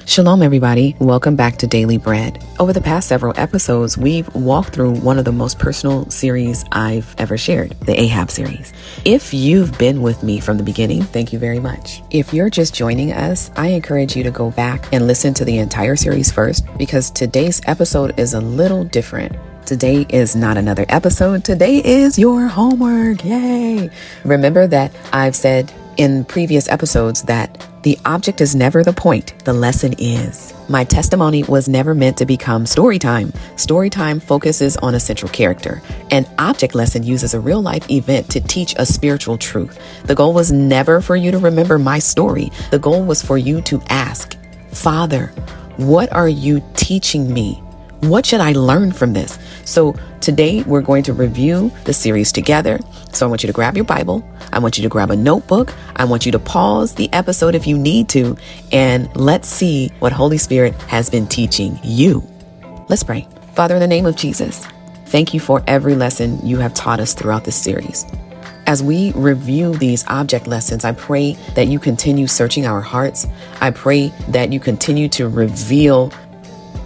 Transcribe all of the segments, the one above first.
Shalom, everybody. Welcome back to Daily Bread. Over the past several episodes, we've walked through one of the most personal series I've ever shared, the Ahab series. If you've been with me from the beginning, thank you very much. If you're just joining us, I encourage you to go back and listen to the entire series first, because today's episode is a little different. Today is not another episode. Today is your homework. Yay. Remember that I've said in previous episodes that the object is never the point, the lesson is. My testimony was never meant to become storytime. Storytime focuses on a central character. An object lesson uses a real life event to teach a spiritual truth. The goal was never for you to remember my story. The goal was for you to ask, Father, what are you teaching me? What should I learn from this? So today we're going to review the series together. So I want you to grab your Bible. I want you to grab a notebook. I want you to pause the episode if you need to, and let's see what Holy Spirit has been teaching you. Let's pray. Father, in the name of Jesus, thank you for every lesson you have taught us throughout this series. As we review these object lessons, I pray that you continue searching our hearts. I pray that you continue to reveal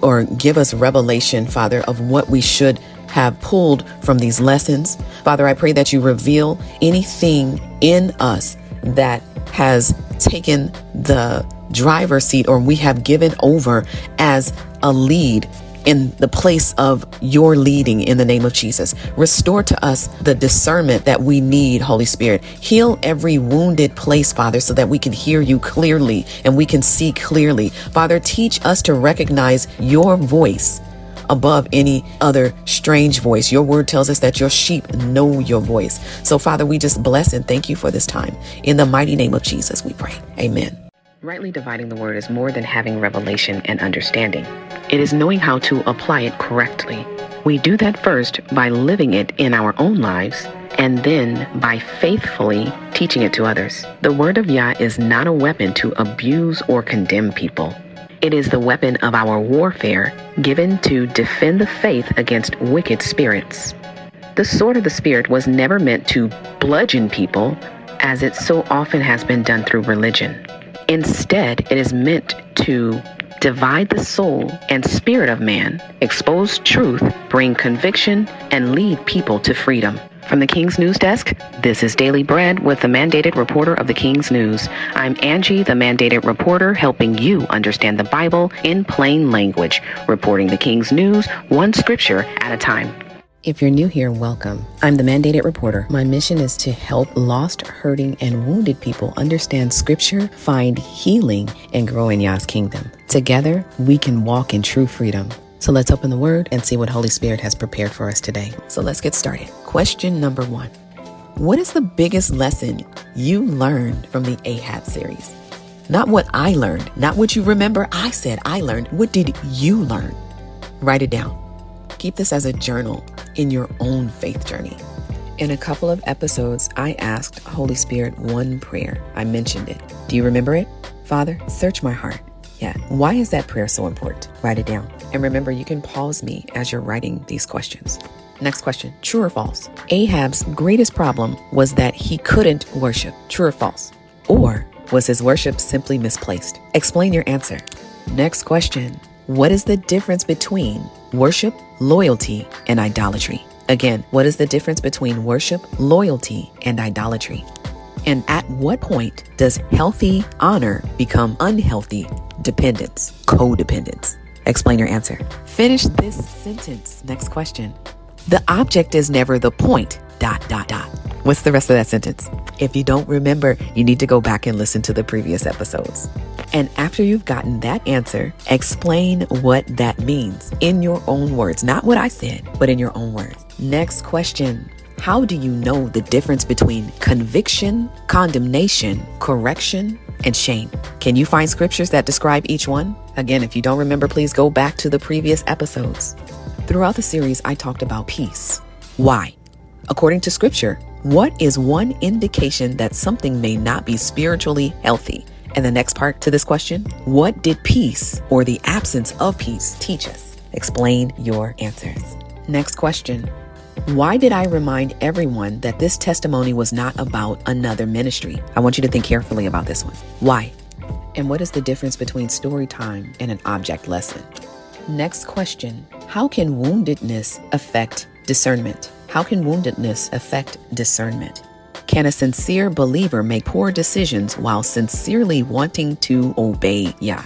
or give us revelation, Father, of what we should have pulled from these lessons. Father, I pray that you reveal anything in us that has taken the driver's seat or we have given over as a lead in the place of your leading in the name of Jesus. Restore to us the discernment that we need, Holy Spirit. Heal every wounded place, Father, so that we can hear you clearly and we can see clearly. Father, teach us to recognize your voice above any other strange voice. Your word tells us that your sheep know your voice. So, Father, we just bless and thank you for this time. In the mighty name of Jesus, we pray. Amen. Rightly dividing the word is more than having revelation and understanding. It is knowing how to apply it correctly. We do that first by living it in our own lives, and then by faithfully teaching it to others. The word of Yah is not a weapon to abuse or condemn people. It is the weapon of our warfare, given to defend the faith against wicked spirits. The sword of the Spirit was never meant to bludgeon people, as it so often has been done through religion. Instead, it is meant to divide the soul and spirit of man, expose truth, bring conviction, and lead people to freedom. From the King's News Desk, this is Daily Bread with the mandated reporter of the King's News. I'm Angie, the mandated reporter, helping you understand the Bible in plain language, reporting the King's News one scripture at a time. If you're new here, welcome. I'm the mandated reporter. My mission is to help lost, hurting, and wounded people understand scripture, find healing, and grow in Yah's kingdom. Together, we can walk in true freedom. So let's open the word and see what Holy Spirit has prepared for us today. So let's get started. Question number 1. What is the biggest lesson you learned from the Ahab series? Not what I learned, not what you remember I said I learned. What did you learn? Write it down. Keep this as a journal in your own faith journey. In a couple of episodes, I asked Holy Spirit one prayer. I mentioned it. Do you remember it? Father, search my heart. Yeah. Why is that prayer so important? Write it down. And remember, you can pause me as you're writing these questions. Next question. True or false? Ahab's greatest problem was that he couldn't worship. True or false? Or was his worship simply misplaced? Explain your answer. Next question. What is the difference between worship, loyalty, and idolatry? Again, what is the difference between worship, loyalty, and idolatry? And at what point does healthy honor become unhealthy dependence, codependence? Explain your answer. Finish this sentence. Next question. The object is never the point, ... What's the rest of that sentence? If you don't remember, you need to go back and listen to the previous episodes. And after you've gotten that answer, explain what that means in your own words. Not what I said, but in your own words. Next question. How do you know the difference between conviction, condemnation, correction, and shame? Can you find scriptures that describe each one? Again, if you don't remember, please go back to the previous episodes. Throughout the series, I talked about peace. Why? According to scripture, what is one indication that something may not be spiritually healthy? And the next part to this question, what did peace or the absence of peace teach us? Explain your answers. Next question. Why did I remind everyone that this testimony was not about another ministry? I want you to think carefully about this one. Why? And what is the difference between story time and an object lesson? Next question. How can woundedness affect discernment? How can woundedness affect discernment? Can a sincere believer make poor decisions while sincerely wanting to obey Yah?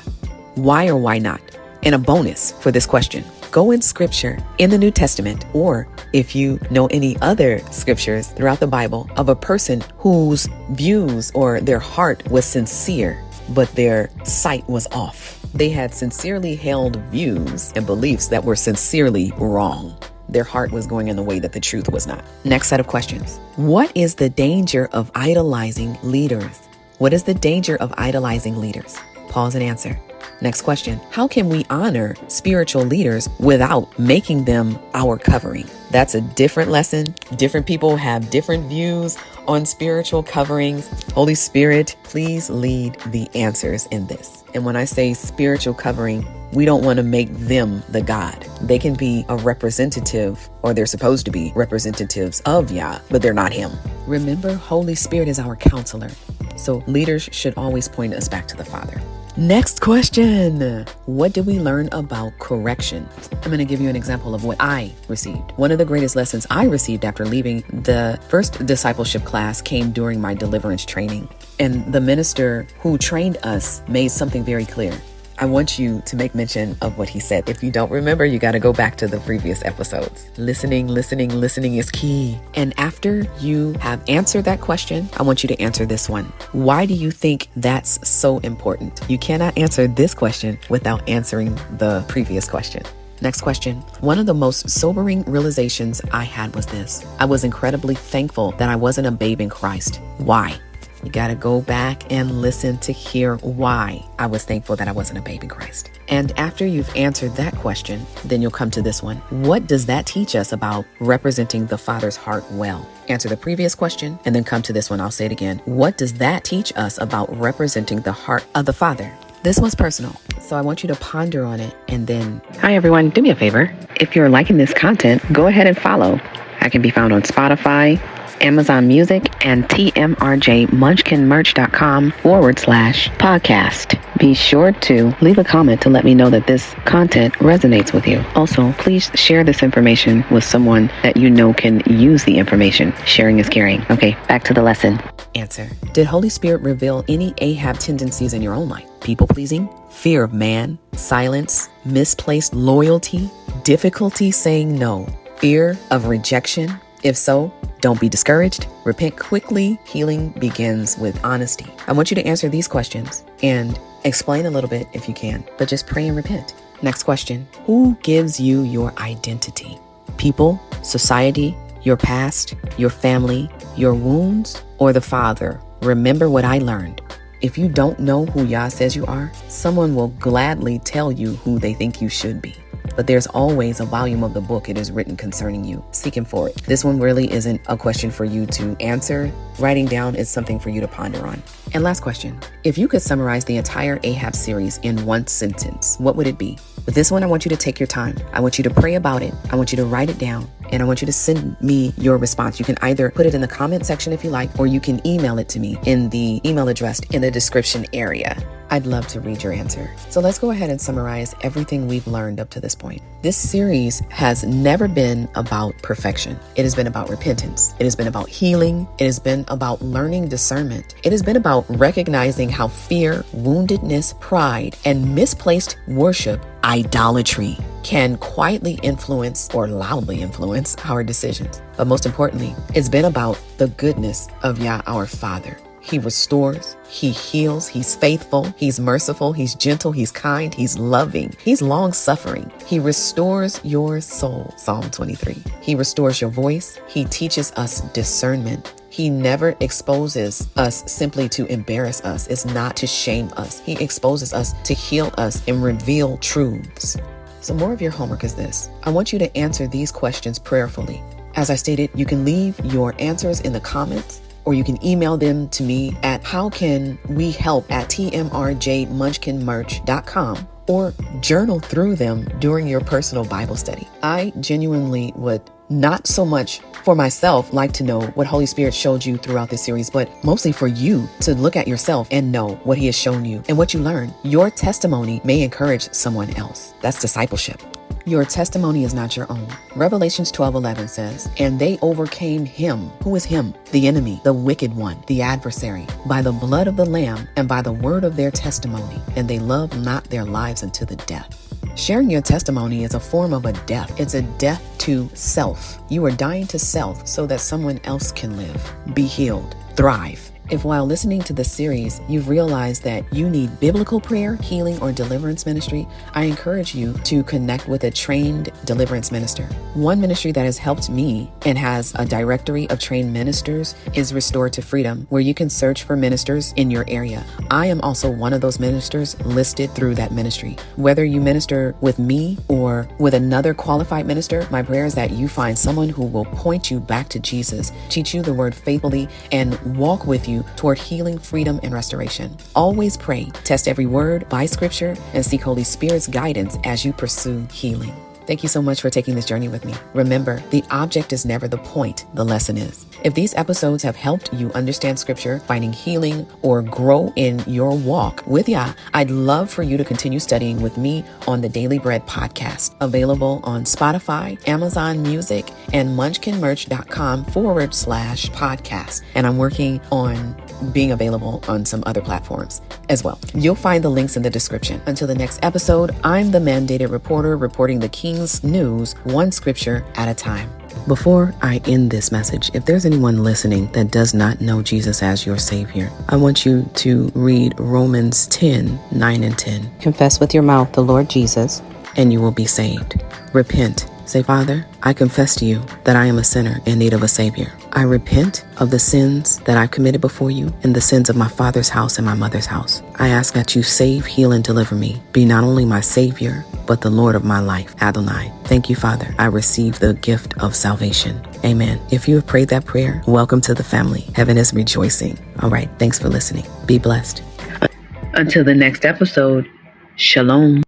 Why or why not? And a bonus for this question. Go in scripture in the New Testament, or if you know any other scriptures throughout the Bible of a person whose views or their heart was sincere, but their sight was off. They had sincerely held views and beliefs that were sincerely wrong. Their heart was going in the way that the truth was not. Next set of questions. What is the danger of idolizing leaders? What is the danger of idolizing leaders? Pause and answer. Next question. How can we honor spiritual leaders without making them our covering? That's a different lesson. Different people have different views on spiritual coverings. Holy Spirit, please lead the answers in this. And when I say spiritual covering, we don't want to make them the God. They can be a representative, or they're supposed to be representatives of Yah, but they're not Him. Remember, Holy Spirit is our counselor. So leaders should always point us back to the Father. Next question. What did we learn about correction? I'm going to give you an example of what I received. One of the greatest lessons I received after leaving the first discipleship class came during my deliverance training. And the minister who trained us made something very clear. I want you to make mention of what he said. If you don't remember, you got to go back to the previous episodes. Listening is key. And after you have answered that question, I want you to answer this one. Why do you think that's so important? You cannot answer this question without answering the previous question. Next question. One of the most sobering realizations I had was this. I was incredibly thankful that I wasn't a babe in Christ. Why? You got to go back and listen to hear why I was thankful that I wasn't a babe in Christ. And after you've answered that question, then you'll come to this one. What does that teach us about representing the Father's heart well? Answer the previous question and then come to this one. I'll say it again. What does that teach us about representing the heart of the Father? This one's personal, so I want you to ponder on it and then... Hi, everyone. Do me a favor. If you're liking this content, go ahead and follow. I can be found on Spotify, Amazon Music, and tmrjmunchkinmerch.com/podcast. Be sure to leave a comment to let me know that this content resonates with you. Also, please share this information with someone that you know can use the information. Sharing is caring. Okay, back to the lesson. Answer. Did Holy Spirit reveal any Ahab tendencies in your own life? People pleasing, fear of man, silence, misplaced loyalty, difficulty saying no, fear of rejection? If so, don't be discouraged. Repent quickly. Healing begins with honesty. I want you to answer these questions and explain a little bit if you can, but just pray and repent. Next question. Who gives you your identity? People, society, your past, your family, your wounds, or the Father? Remember what I learned. If you don't know who Yah says you are, someone will gladly tell you who they think you should be. But there's always a volume of the book it is written concerning you. Seek Him for it. This one really isn't a question for you to answer. Writing down is something for you to ponder on. And last question. If you could summarize the entire Ahab series in one sentence, what would it be? With this one, I want you to take your time. I want you to pray about it. I want you to write it down. And I want you to send me your response. You can either put it in the comment section if you like, or you can email it to me in the email address in the description area. I'd love to read your answer. So let's go ahead and summarize everything we've learned up to this point. This series has never been about perfection. It has been about repentance. It has been about healing. It has been about learning discernment. It has been about recognizing how fear, woundedness, pride, and misplaced worship, idolatry, can quietly influence or loudly influence our decisions. But most importantly, it's been about the goodness of Yah, our Father. He restores, He heals, He's faithful, He's merciful, He's gentle, He's kind, He's loving, He's long-suffering. He restores your soul, Psalm 23. He restores your voice. He teaches us discernment. He never exposes us simply to embarrass us. It's not to shame us. He exposes us to heal us and reveal truths. So more of your homework is this. I want you to answer these questions prayerfully. As I stated, you can leave your answers in the comments, or you can email them to me at howcanwehelp@tmrjmunchkinmerch.com, or journal through them during your personal Bible study. I genuinely would not so much for myself like to know what Holy Spirit showed you throughout this series, but mostly for you to look at yourself and know what He has shown you and what you learned. Your testimony may encourage someone else. That's discipleship. Your testimony is not your own. Revelations 12:11 says, "And they overcame him." Who is him? The enemy, the wicked one, the adversary, by the blood of the Lamb and by the word of their testimony, and they loved not their lives unto the death. Sharing your testimony is a form of a death. It's a death to self. You are dying to self so that someone else can live, be healed, thrive. If while listening to this series, you've realized that you need biblical prayer, healing, or deliverance ministry, I encourage you to connect with a trained deliverance minister. One ministry that has helped me and has a directory of trained ministers is Restored to Freedom, where you can search for ministers in your area. I am also one of those ministers listed through that ministry. Whether you minister with me or with another qualified minister, my prayer is that you find someone who will point you back to Jesus, teach you the word faithfully, and walk with you toward healing, freedom, and restoration. Always pray, test every word by scripture, and seek Holy Spirit's guidance as you pursue healing. Thank you so much for taking this journey with me. Remember, the object is never the point, the lesson is. If these episodes have helped you understand scripture, finding healing, or grow in your walk with Yah, I'd love for you to continue studying with me on the Daily Bread podcast, available on Spotify, Amazon Music, and munchkinmerch.com/podcast. And I'm working on being available on some other platforms as well. You'll find the links in the description. Until the next episode, I'm the mandated reporter reporting the King's news, one scripture at a time. Before I end this message, if there's anyone listening that does not know Jesus as your Savior, I want you to read Romans 10:9-10. Confess with your mouth the Lord Jesus, and you will be saved. Repent. Say, Father, I confess to you that I am a sinner in need of a Savior. I repent of the sins that I've committed before you and the sins of my father's house and my mother's house. I ask that you save, heal, and deliver me. Be not only my Savior, but the Lord of my life, Adonai. Thank you, Father. I receive the gift of salvation. Amen. If you have prayed that prayer, welcome to the family. Heaven is rejoicing. All right. Thanks for listening. Be blessed. Until the next episode, shalom.